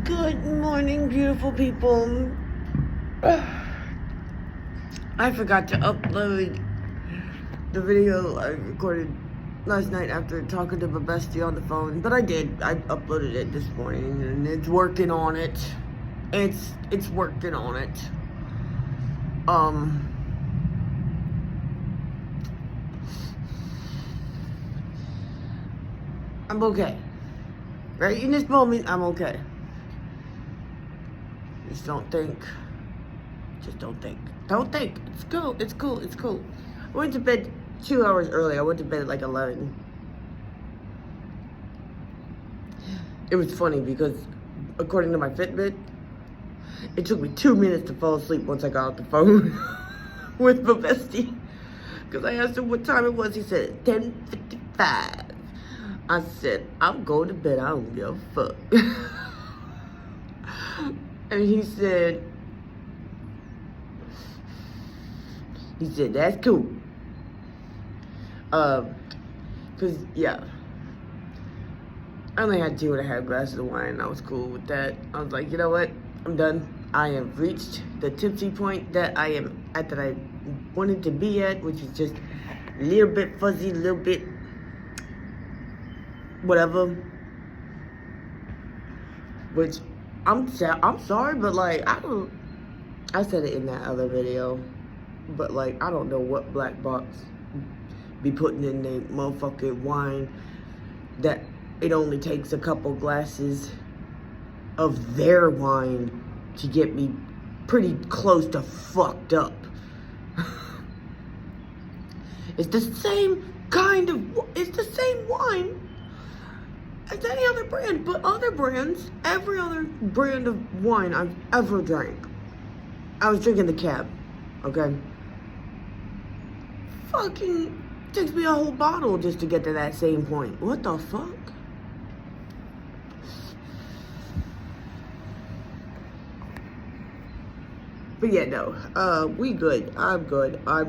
Good morning, beautiful people. I forgot to upload the video I recorded last night after talking to my bestie on the phone, but I did. I uploaded it this morning, and it's working on it. It's working on it. I'm okay. Right in this moment, I'm okay. Just don't think. Just don't think. Don't think. It's cool. It's cool. It's cool. I went to bed 2 hours early. I went to bed at like 11. It was funny because, according to my Fitbit, it took me 2 minutes to fall asleep once I got off the phone with my bestie. Because I asked him what time it was. He said 10:55. I said, I'm going to bed. I don't give a fuck. And he said, that's cool. Cause yeah, I only had 2.5 glasses of wine and I was cool with that. I was like, you know what? I'm done. I have reached the tipsy point that I am at, that I wanted to be at, which is just a little bit fuzzy, a little bit whatever. Which I'm sorry, but like I said it in that other video, but like I don't know what black box be putting in the motherfucking wine that it only takes a couple glasses of their wine to get me pretty close to fucked up. It's the same wine as any other brand, but other brands, every other brand of wine I've ever drank, I was drinking the cab, okay? Fucking takes me a whole bottle just to get to that same point. What the fuck? But yeah, no, we good. I'm good. I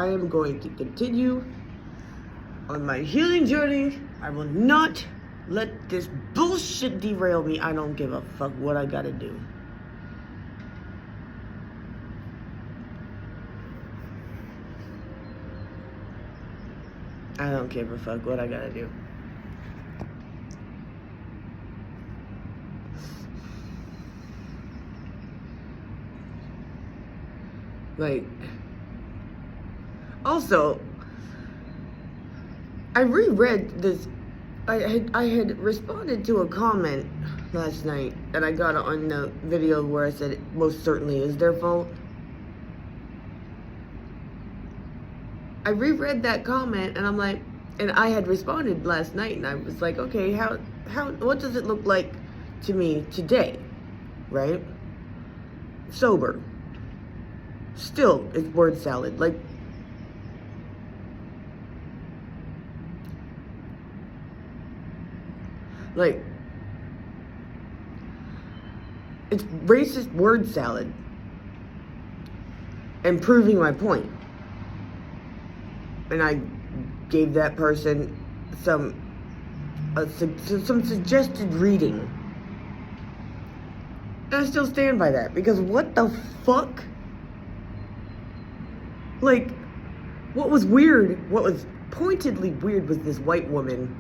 am going to continue on my healing journey. I will not let this bullshit derail me. I don't give a fuck what I gotta do. I don't give a fuck what I gotta do. Like, also, I reread this. I had responded to a comment last night that I got on the video where I said it most certainly is their fault. I reread that comment and I'm like, and I had responded last night and I was like, okay, what does it look like to me today, right? Sober. Still, it's word salad. Like, it's racist word salad and proving my point. And I gave that person some suggested reading. And I still stand by that, because what the fuck? Like, what was pointedly weird was this white woman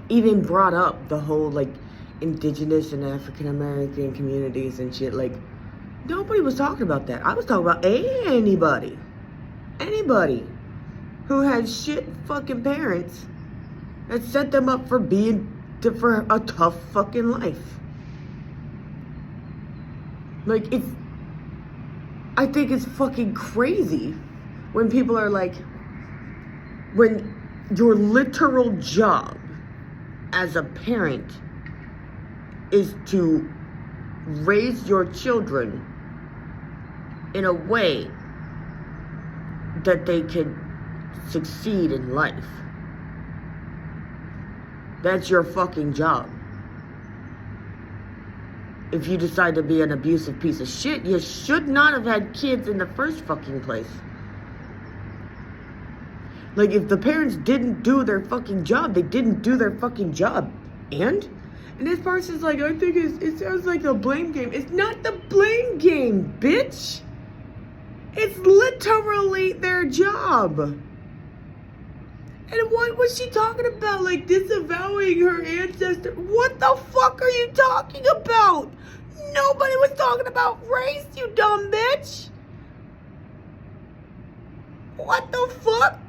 even brought up the whole, like, indigenous and African American communities and shit. Like, nobody was talking about that. I was talking about anybody who had shit fucking parents that set them up for for a tough fucking life. Like, I think it's fucking crazy when people are like, when your literal job as a parent is to raise your children in a way that they can succeed in life. That's your fucking job. If you decide to be an abusive piece of shit, you should not have had kids in the first fucking place. Like, if the parents didn't do their fucking job, they didn't do their fucking job. And And this person's like, I think it sounds like a blame game. It's not the blame game, bitch. It's literally their job. And what was she talking about? Like disavowing her ancestor? What the fuck are you talking about? Nobody was talking about race, you dumb bitch. What the fuck?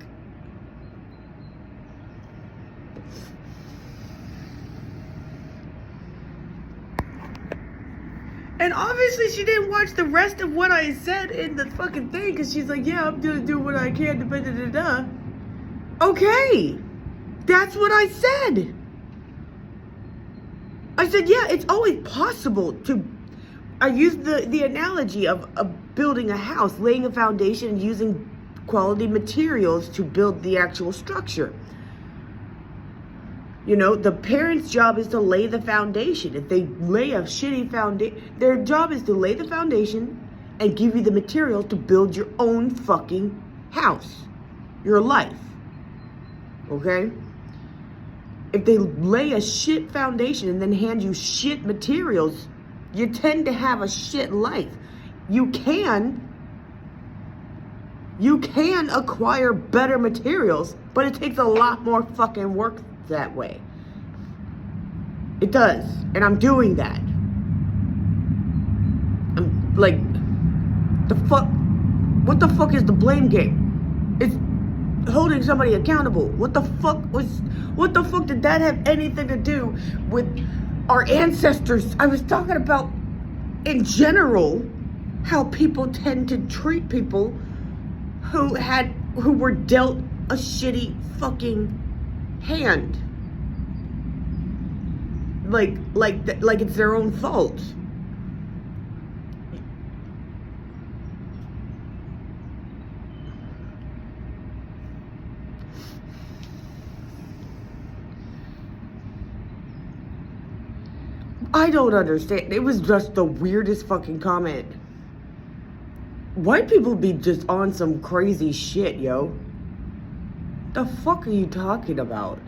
And obviously she didn't watch the rest of what I said in the fucking thing, because she's like, yeah, I'm gonna do what I can to da-da-da-da. Okay, that's what I said. I said, yeah, it's always possible to, I used the analogy of building a house, laying a foundation and using quality materials to build the actual structure. You know, the parents' job is to lay the foundation. If they lay a shitty foundation, their job is to lay the foundation and give you the material to build your own fucking house, your life. Okay? If they lay a shit foundation and then hand you shit materials, you tend to have a shit life. You can acquire better materials, but it takes a lot more fucking work that way. It does, and I'm doing that. I'm like, the fuck, what the fuck is the blame game? It's holding somebody accountable. What the fuck did that have anything to do with our ancestors? I was talking about, in general, how people tend to treat people who were dealt a shitty fucking hand, like it's their own fault. I don't understand. It was just the weirdest fucking comment. White people be just on some crazy shit, yo. The fuck are you talking about?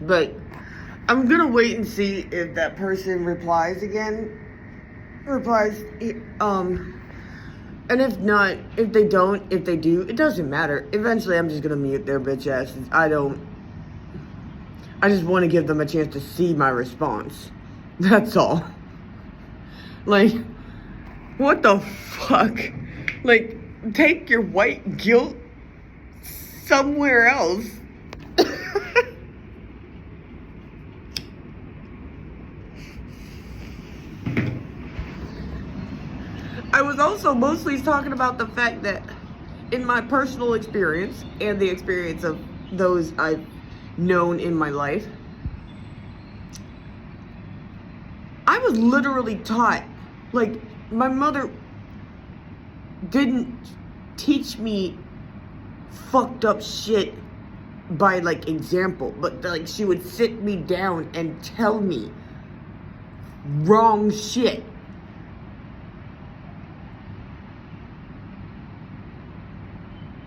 But I'm gonna wait and see if that person replies again. And if not, if they don't, if they do, it doesn't matter. Eventually I'm just gonna mute their bitch asses. I just want to give them a chance to see my response. That's all. Like, what the fuck? Like, take your white guilt somewhere else. I was also mostly talking about the fact that in my personal experience and the experience of those I've known in my life, I was literally taught, like, my mother didn't teach me fucked up shit by, like, example, but, like, she would sit me down and tell me wrong shit.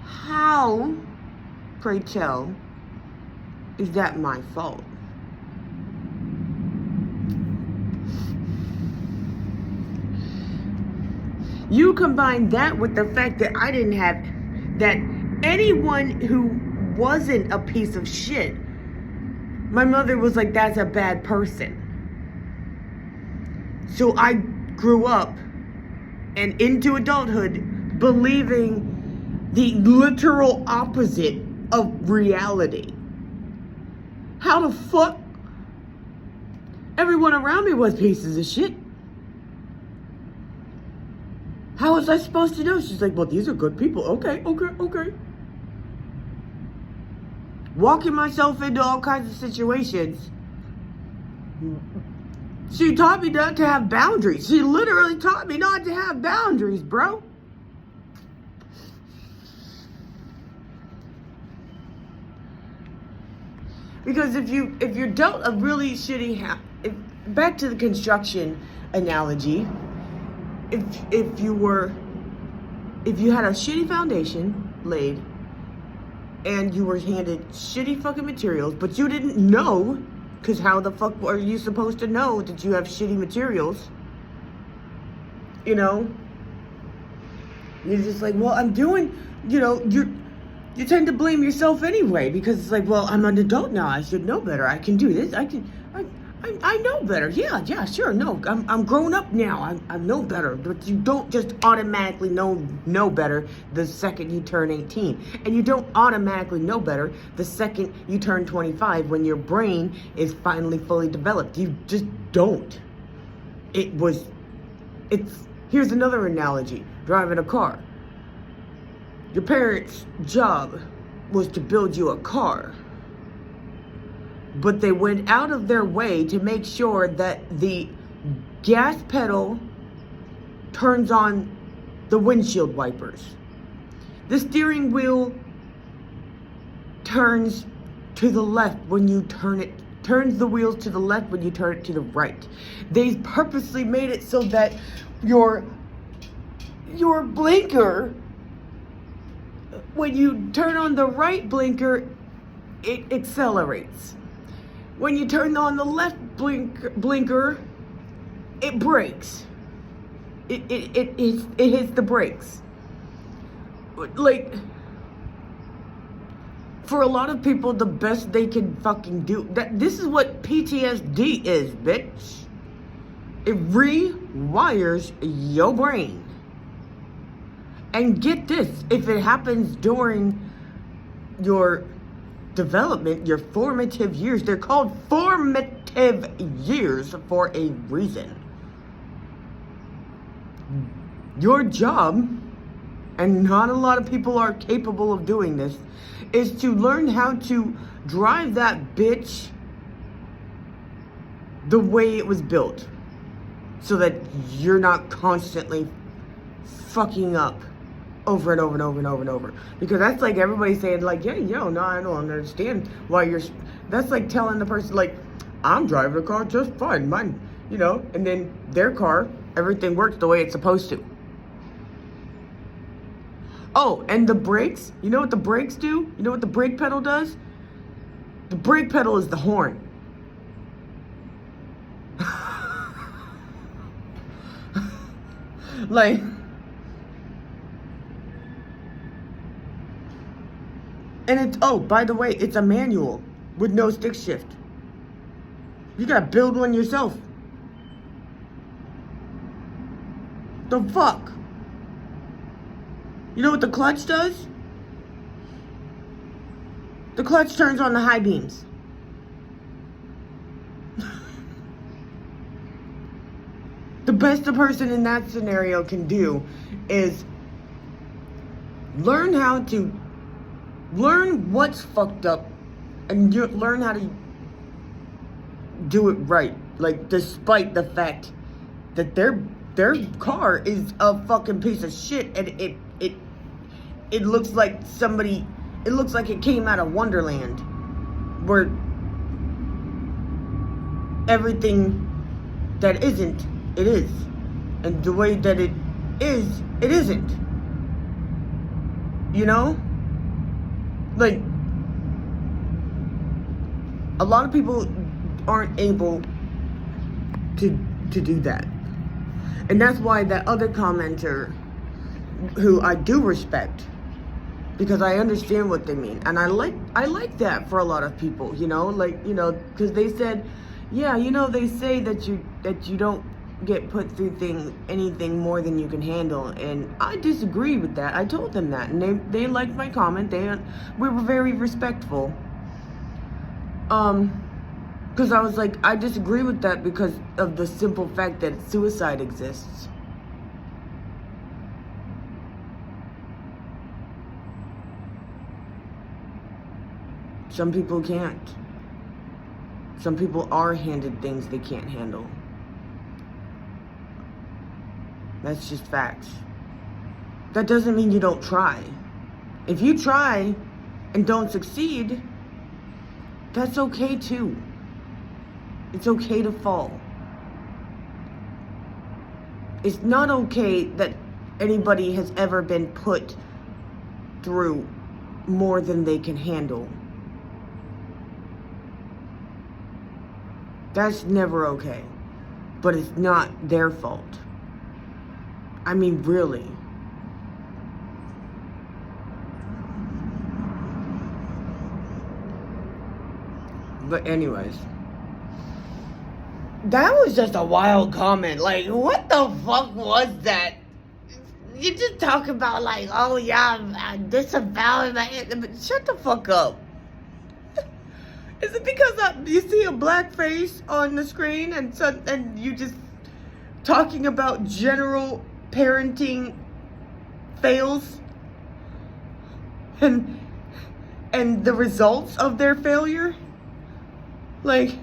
How, pray tell, is that my fault? You combine that with the fact that I didn't have, that anyone who wasn't a piece of shit, my mother was like, that's a bad person. So I grew up and into adulthood believing the literal opposite of reality. How the fuck? Everyone around me was pieces of shit. How was I supposed to know? She's like, well, these are good people. Okay. Walking myself into all kinds of situations. She taught me not to have boundaries. She literally taught me not to have boundaries, bro. Because if you're dealt a really shitty back to the construction analogy, if you had a shitty foundation laid and you were handed shitty fucking materials, but you didn't know, because how the fuck are you supposed to know that you have shitty materials? You know? You're just like, well, I'm doing, you know, you tend to blame yourself anyway, because it's like, well, I'm an adult now, I should know better, I can do this, I know better. Yeah, sure. No, I'm grown up now. I know better. But you don't just automatically know better the second you turn 18. And you don't automatically know better the second you turn 25 when your brain is finally fully developed. You just don't. Here's another analogy. Driving a car. Your parents' job was to build you a car. But they went out of their way to make sure that the gas pedal turns on the windshield wipers. The steering wheel turns to the left when you turn it, turns the wheels to the left when you turn it to the right. They purposely made it so that your blinker, when you turn on the right blinker, it accelerates. When you turn on the left blinker, it brakes. It hits the brakes. Like, for a lot of people, the best they can fucking do, this is what PTSD is, bitch. It rewires your brain. And get this, if it happens during your development, your formative years, they're called formative years for a reason. Your job, and not a lot of people are capable of doing this, is to learn how to drive that bitch the way it was built, so that you're not constantly fucking up over and over and over and over and over. Because that's like everybody saying, like, yeah, no, I don't understand why you're, that's like telling the person, like, I'm driving a car just fine, mine, you know, and then their car, everything works the way it's supposed to. Oh, and the brakes, you know what the brakes do? You know what the brake pedal does? The brake pedal is the horn. Like, and it's, oh, by the way, it's a manual with no stick shift. You gotta build one yourself. The fuck? You know what the clutch does? The clutch turns on the high beams. The best a person in that scenario can do is learn what's fucked up and learn how to do it right. Like, despite the fact that their car is a fucking piece of shit, and it looks like somebody, it looks like it came out of Wonderland, where everything that isn't, it is, and the way that it is, it isn't. You know? Like, a lot of people aren't able to do that. And that's why that other commenter, who I do respect, because I understand what they mean, and I like that for a lot of people, you know, like, you know, because they said, yeah, you know, they say that you don't get put through anything more than you can handle, and I disagree with that. I told them that, and they liked my comment. We were very respectful. Because I was like, I disagree with that because of the simple fact that suicide exists. Some people can't. Some people are handed things they can't handle. That's just facts. That doesn't mean you don't try. If you try and don't succeed, that's okay too. It's okay to fall. It's not okay that anybody has ever been put through more than they can handle. That's never okay. But it's not their fault. I mean, really. But anyways, that was just a wild comment. Like, what the fuck was that? You just talk about like, oh yeah, I disavow my, but shut the fuck up. Is it because you see a black face on the screen and you just talking about general parenting fails and the results of their failure? Like,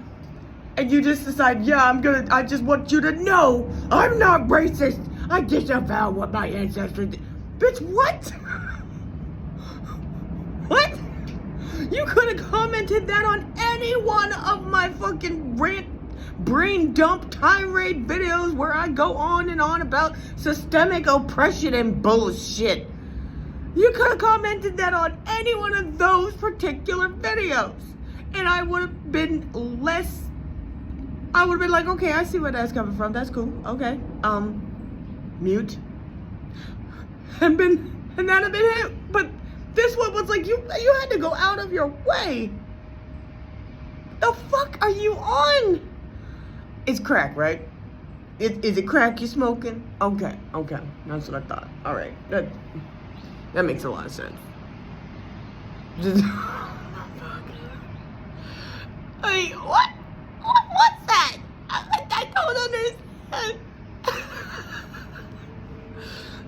and you just decide, yeah, I just want you to know I'm not racist. I disavow what my ancestors did. Bitch, what? What? You could have commented that on any one of my fucking rant, brain dump tirade videos where I go on and on about systemic oppression and bullshit. You could have commented that on any one of those particular videos. And I would have been like, okay, I see where that's coming from. That's cool. Okay. Mute. And that'd have been it. But this one was like, you had to go out of your way. The fuck are you on? It's crack, right? Is it crack you smoking? Okay. That's what I thought. All right. That makes a lot of sense. Like, what? What's that? I don't understand.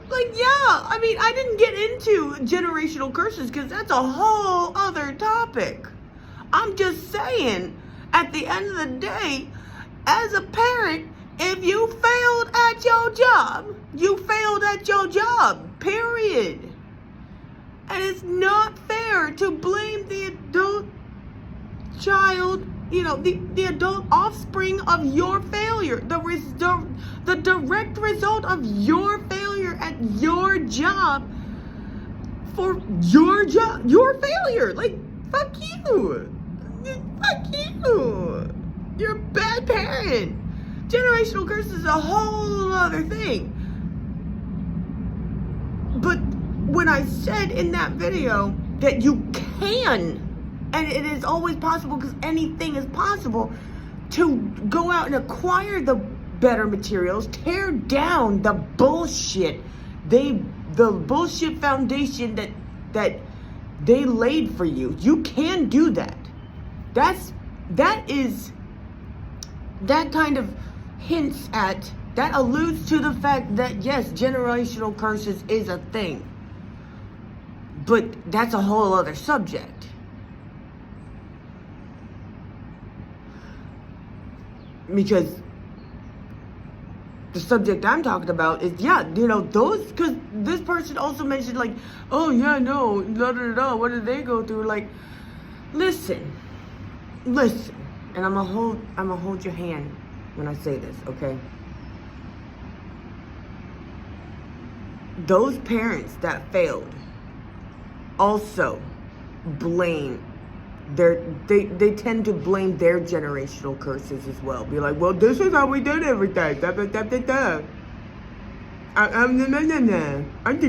Like, yeah, I mean, I didn't get into generational curses because that's a whole other topic. I'm just saying, at the end of the day, as a parent, if you failed at your job, you failed at your job, period. And it's not fair to blame the adult child, the adult offspring of your failure, the direct result of your failure at your job for your failure. Like, fuck you. You're a bad parent. Generational curse is a whole other thing. But when I said in that video that you can, and it is always possible because anything is possible, to go out and acquire the better materials, tear down the bullshit, the bullshit foundation that they laid for you. You can do that. That kind of hints at, that alludes to the fact that yes, generational curses is a thing. But that's a whole other subject. Because the subject I'm talking about is, those, because this person also mentioned like, oh yeah, no, what did they go through? Like, listen, and I'm gonna hold your hand when I say this, okay? Those parents that failed also blame they tend to blame their generational curses as well. Be like, well, this is how we did everything. I did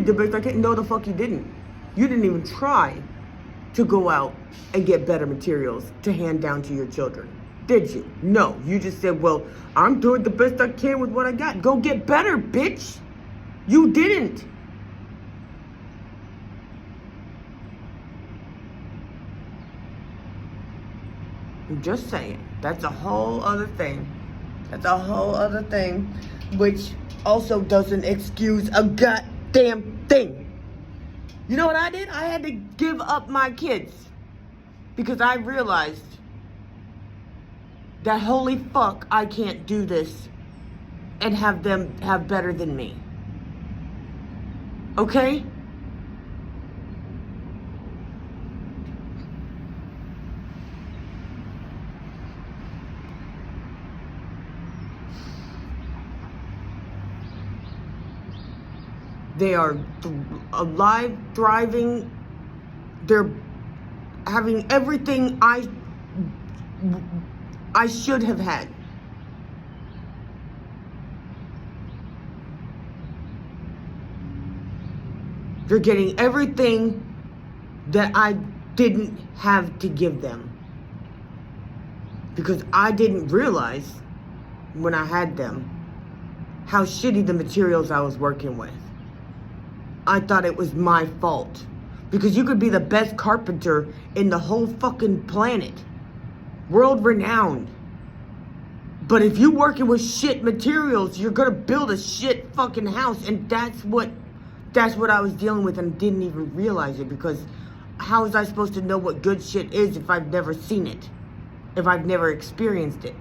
the best I can. No, the fuck you didn't. You didn't even try to go out and get better materials to hand down to your children. Did you? No. You just said, well, I'm doing the best I can with what I got. Go get better, bitch. You didn't. I'm just saying. That's a whole other thing. Which also doesn't excuse a goddamn thing. You know what I did? I had to give up my kids. Because I realized that holy fuck, I can't do this and have them have better than me. Okay? They are alive, thriving, they're having everything I should have had. They're getting everything that I didn't have to give them. Because I didn't realize when I had them how shitty the materials I was working with. I thought it was my fault. Because you could be the best carpenter in the whole fucking planet. World renowned. But if you working with shit materials, you're gonna build a shit fucking house. And that's what I was dealing with and didn't even realize it. Because how was I supposed to know what good shit is if I've never seen it? If I've never experienced it?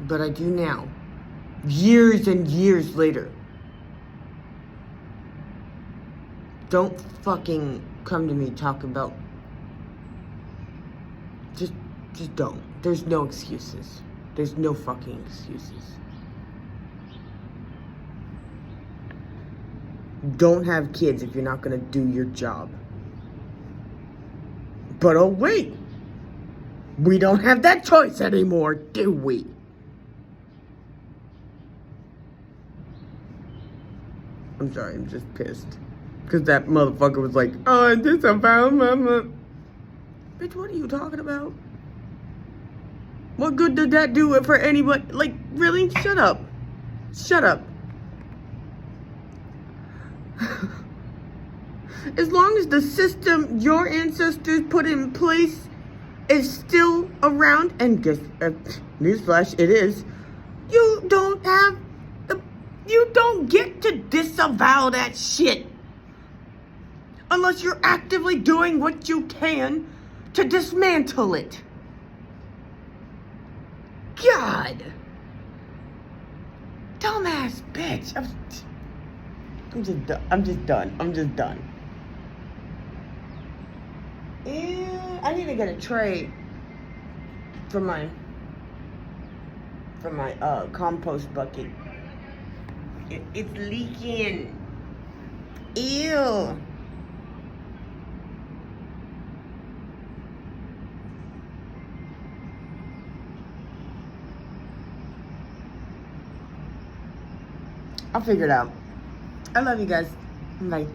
But I do now. Years and years later. Don't fucking come to me talking about... Just don't. There's no excuses. There's no fucking excuses. Don't have kids if you're not gonna do your job. But oh wait, we don't have that choice anymore, do we? I'm sorry, I'm just pissed. Because that motherfucker was like, oh, this about mama. Bitch, what are you talking about? What good did that do for anybody? Like, really? Shut up. Shut up. As long as the system your ancestors put in place is still around, and guess, newsflash, it is, you don't get to disavow that shit. Unless you're actively doing what you can to dismantle it. God. Dumbass bitch. I'm just done. And I need to get a tray for my compost bucket. It's leaking. Ew. I'll figure it out. I love you guys. Bye.